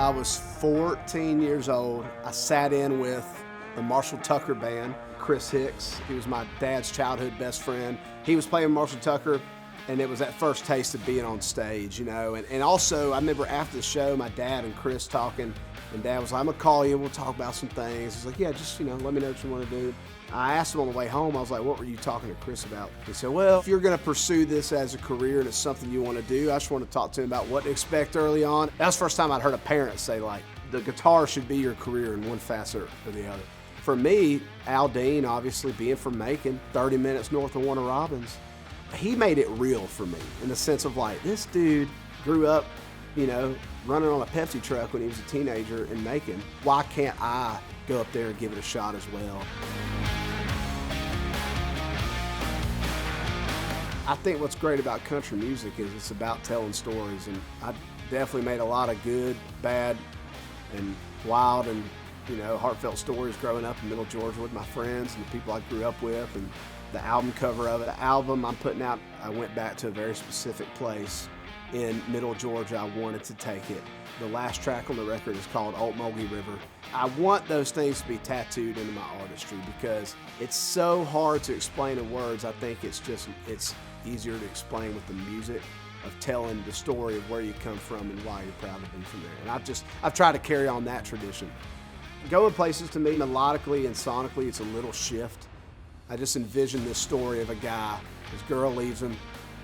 I was 14 years old. I sat in with the Marshall Tucker band, Chris Hicks. He was my dad's childhood best friend. He was playing Marshall Tucker, and it was that first taste of being on stage, you know. And also, I remember after the show, my dad and Chris talking, and Dad was like, I'm gonna call you and we'll talk about some things. He's like, yeah, just, you know, let me know what you want to do. I asked him on the way home, I was like, what were you talking to Chris about? He said, well, if you're gonna pursue this as a career and it's something you want to do, I just want to talk to him about what to expect early on. That was the first time I'd heard a parent say, like, the guitar should be your career in one facet or the other. For me, Aldean, obviously being from Macon, 30 minutes north of Warner Robins, he made it real for me in the sense of like, this dude grew up, you know, running on a Pepsi truck when he was a teenager in Macon. Why can't I go up there and give it a shot as well? I think what's great about country music is it's about telling stories, and I definitely made a lot of good, bad, and wild and, you know, heartfelt stories growing up in Middle Georgia with my friends and the people I grew up with, and the album cover of it. The album I'm putting out, I went back to a very specific place in Middle Georgia. I wanted to take it. The last track on the record is called Ocmulgee River. I want those things to be tattooed into my artistry because it's so hard to explain in words. I think it's easier to explain with the music of telling the story of where you come from and why you're proud to be from there. And I've tried to carry on that tradition. Going places, to me, melodically and sonically, it's a little shift. I just envision this story of a guy, his girl leaves him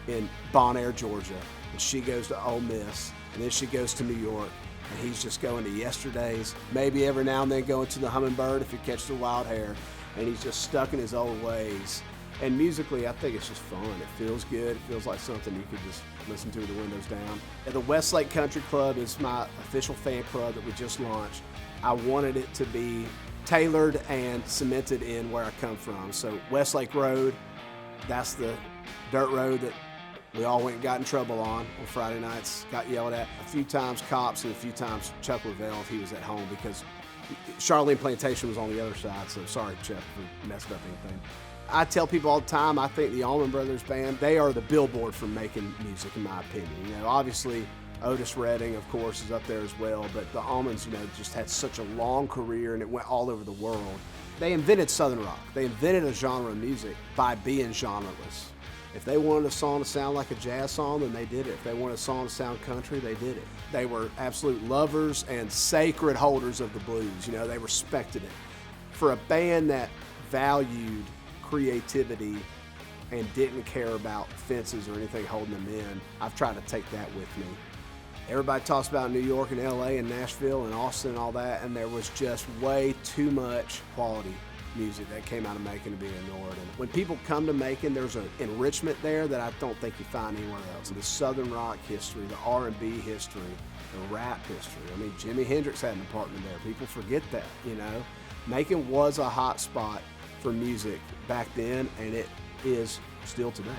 in Bon Air, Georgia, and she goes to Ole Miss, and then she goes to New York, and he's just going to Yesterdays, maybe every now and then going to the Hummingbird if he catches the wild hair, and he's just stuck in his old ways. And musically, I think it's just fun. It feels good. It feels like something you could just listen to with the windows down. And the Westlake Country Club is my official fan club that we just launched. I wanted it to be tailored and cemented in where I come from. So Westlake Road, that's the dirt road that we all went and got in trouble on Friday nights, got yelled at. A few times cops and a few times Chuck Lavelle if he was at home because Charlene Plantation was on the other side. So sorry, Chuck, for messing up anything. I tell people all the time, I think the Allman Brothers band, they are the Billboard for making music, in my opinion. You know, obviously Otis Redding, of course, is up there as well, but the Allmans, you know, just had such a long career and it went all over the world. They invented Southern rock. They invented a genre of music by being genreless. If they wanted a song to sound like a jazz song, then they did it. If they wanted a song to sound country, they did it. They were absolute lovers and sacred holders of the blues. You know, they respected it. For a band that valued creativity and didn't care about fences or anything holding them in, I've tried to take that with me. Everybody talks about New York and LA and Nashville and Austin and all that, and there was just way too much quality music that came out of Macon to be ignored. And when people come to Macon, there's an enrichment there that I don't think you find anywhere else. The Southern rock history, the R&B history, the rap history. I mean, Jimi Hendrix had an apartment there. People forget that, you know. Macon was a hot spot for music back then, and it is still today.